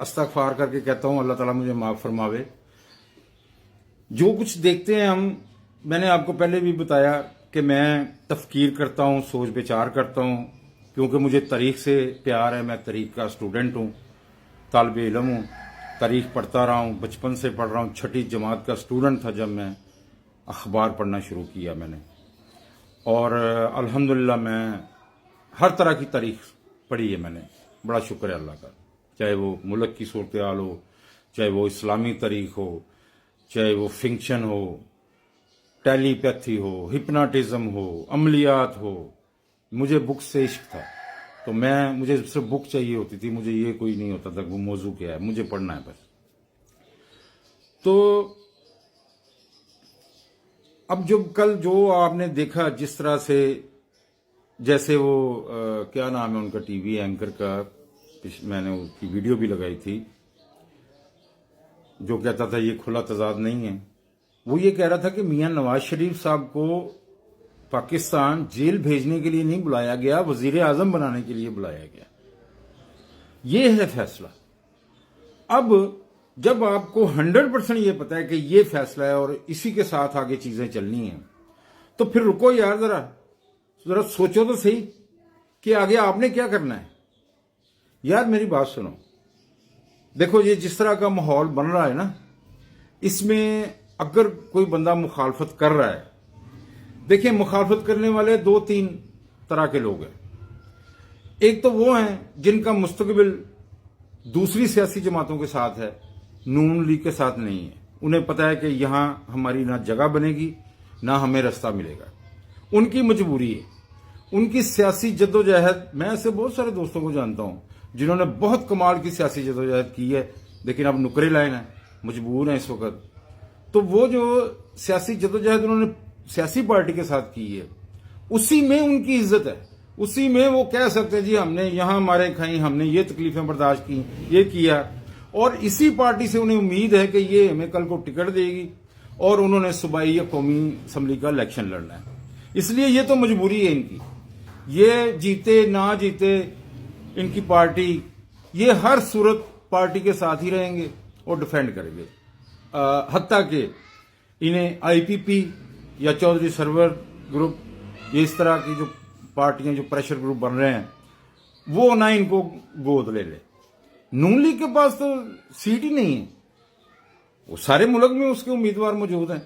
استغفار کر کے کہتا ہوں اللہ تعالیٰ مجھے معاف فرماوے. جو کچھ دیکھتے ہیں ہم، میں نے آپ کو پہلے بھی بتایا کہ میں تفکیر کرتا ہوں، سوچ بچار کرتا ہوں، کیونکہ مجھے تاریخ سے پیار ہے. میں تاریخ کا اسٹوڈنٹ ہوں، طالب علم ہوں، تاریخ پڑھتا رہا ہوں، بچپن سے پڑھ رہا ہوں. 6ٹھی جماعت کا اسٹوڈنٹ تھا جب میں اخبار پڑھنا شروع کیا میں نے، اور الحمدللہ میں ہر طرح کی تاریخ پڑھی ہے میں نے. بڑا شکر ہے اللہ کا، چاہے وہ ملک کی صورتحال ہو، چاہے وہ اسلامی تاریخ ہو، چاہے وہ فنکشن ہو، ٹیلی پیتھی ہو، ہپناٹزم ہو، عملیات ہو. مجھے بک سے عشق تھا، تو مجھے صرف بک چاہیے ہوتی تھی، مجھے یہ کوئی نہیں ہوتا تھا وہ موضوع کیا ہے، مجھے پڑھنا ہے بس. تو اب کل جو آپ نے دیکھا جس طرح سے، جیسے وہ کیا نام ہے ان کا ٹی وی اینکر کا، میں نے اس کی ویڈیو بھی لگائی تھی، جو کہتا تھا یہ کھلا تضاد نہیں ہے. وہ یہ کہہ رہا تھا کہ میاں نواز شریف صاحب کو پاکستان جیل بھیجنے کے لیے نہیں بلایا گیا، وزیر اعظم بنانے کے لیے بلایا گیا. یہ ہے فیصلہ. اب جب آپ کو 100% یہ پتا ہے کہ یہ فیصلہ ہے اور اسی کے ساتھ آگے چیزیں چلنی ہیں، تو پھر رکو یار، ذرا سوچو تو صحیح کہ آگے آپ نے کیا کرنا ہے. یار میری بات سنو، دیکھو یہ جس طرح کا ماحول بن رہا ہے نا، اس میں اگر کوئی بندہ مخالفت کر رہا ہے، دیکھیں مخالفت کرنے والے 2-3 طرح کے لوگ ہیں. ایک تو وہ ہیں جن کا مستقبل دوسری سیاسی جماعتوں کے ساتھ ہے، نون لیگ کے ساتھ نہیں ہے. انہیں پتا ہے کہ یہاں ہماری نہ جگہ بنے گی نہ ہمیں رستہ ملے گا. ان کی مجبوری ہے، ان کی سیاسی جدوجہد. میں ایسے بہت سارے دوستوں کو جانتا ہوں جنہوں نے بہت کمال کی سیاسی جدوجہد کی ہے، لیکن اب نکرے لائن ہیں، مجبور ہیں اس وقت. تو وہ جو سیاسی جدوجہد انہوں نے سیاسی پارٹی کے ساتھ کی ہے، اسی میں ان کی عزت ہے. اسی میں وہ کہہ سکتے ہیں جی ہم نے یہاں مارے کھائیں، ہم نے یہ تکلیفیں برداشت کی، یہ کیا. اور اسی پارٹی سے انہیں امید ہے کہ یہ ہمیں کل کو ٹکٹ دے گی، اور انہوں نے صوبائی یا قومی اسمبلی کا الیکشن لڑنا ہے. اس لیے یہ تو مجبوری ہے ان کی. یہ جیتے نہ جیتے ان کی پارٹی، یہ ہر صورت پارٹی کے ساتھ ہی رہیں گے اور ڈیفینڈ کریں گے. حتیٰ کہ انہیں آئی پی پی یا چودھری سرور گروپ، یہ اس طرح کی جو پارٹیاں جو پریشر گروپ بن رہے ہیں، وہ نہ ان کو گود لے لے. نون لیگ کے پاس تو سیٹ ہی نہیں ہے. وہ سارے ملک میں اس کے امیدوار موجود ہیں،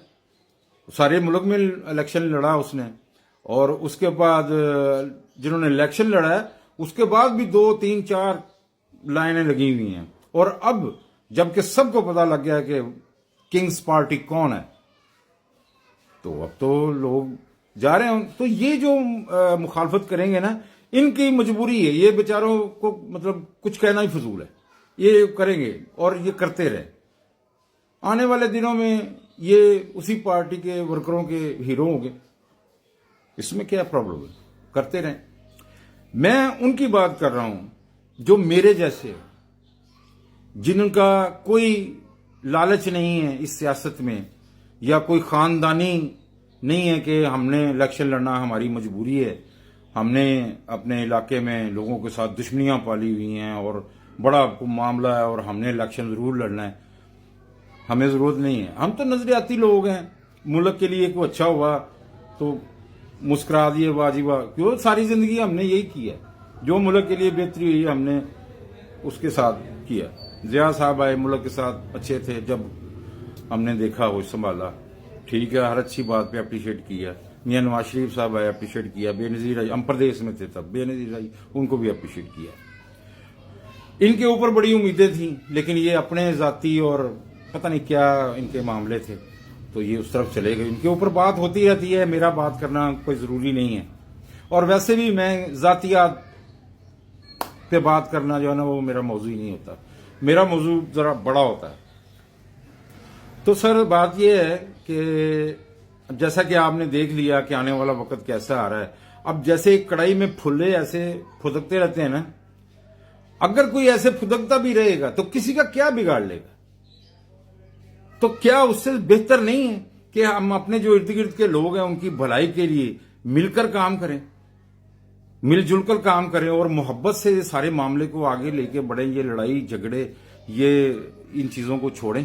سارے ملک میں الیکشن لڑا اس نے، اور اس کے بعد جنہوں نے الیکشن لڑا ہے اس کے بعد بھی 2-3-4 لائنیں لگی ہوئی ہیں. اور اب جبکہ سب کو پتا لگ گیا کہ کنگز پارٹی کون ہے، تو اب تو لوگ جا رہے ہیں. تو یہ جو مخالفت کریں گے نا، ان کی مجبوری ہے. یہ بیچاروں کو مطلب کچھ کہنا ہی فضول ہے. یہ کریں گے اور یہ کرتے رہے. آنے والے دنوں میں یہ اسی پارٹی کے ورکروں کے ہیرو ہوں گے. اس میں کیا پرابلم ہے، کرتے رہیں. میں ان کی بات کر رہا ہوں جو میرے جیسے، جن کا کوئی لالچ نہیں ہے اس سیاست میں، یا کوئی خاندانی نہیں ہے کہ ہم نے الیکشن لڑنا ہماری مجبوری ہے، ہم نے اپنے علاقے میں لوگوں کے ساتھ دشمنیاں پالی ہوئی ہیں اور بڑا معاملہ ہے اور ہم نے الیکشن ضرور لڑنا ہے. ہمیں ضرورت نہیں ہے. ہم تو نظریاتی لوگ ہیں. ملک کے لیے کوئی اچھا ہوا تو مسکرا دیے، واہ جی واہ. کیوں ساری زندگی ہم نے یہی کیا. جو ملک کے لیے بہتری ہوئی ہم نے اس کے ساتھ کیا. ضیاء صاحب آئے، ملک کے ساتھ اچھے تھے، جب ہم نے دیکھا وہ سنبھالا، ٹھیک ہے، ہر اچھی بات پہ اپریشیٹ کیا. میاں نواز شریف صاحب آئے، اپریشیٹ کیا. بے نظیر آئی، ہم پردیش میں تھے تب، بے نظیر آئی، ان کو بھی اپریشیٹ کیا. ان کے اوپر بڑی امیدیں تھیں، لیکن یہ اپنے ذاتی اور پتہ نہیں کیا ان کے معاملے تھے، تو یہ اس طرف چلے گئے. ان کے اوپر بات ہوتی رہتی ہے، میرا بات کرنا کوئی ضروری نہیں ہے. اور ویسے بھی میں ذاتیات پہ بات کرنا جو ہے نا، وہ میرا موضوع ہی نہیں ہوتا. میرا موضوع ذرا بڑا ہوتا ہے. تو سر بات یہ ہے کہ جیسا کہ آپ نے دیکھ لیا کہ آنے والا وقت کیسا آ رہا ہے. اب جیسے ایک کڑائی میں پھولے ایسے پھدکتے رہتے ہیں نا، اگر کوئی ایسے پھدکتا بھی رہے گا تو کسی کا کیا بگاڑ لے گا؟ تو کیا اس سے بہتر نہیں ہے کہ ہم اپنے جو ارد گرد کے لوگ ہیں ان کی بھلائی کے لیے مل کر کام کریں؟ مل جل کر کام کریں اور محبت سے سارے معاملے کو آگے لے کے بڑھیں. یہ لڑائی جھگڑے یہ ان چیزوں کو چھوڑیں.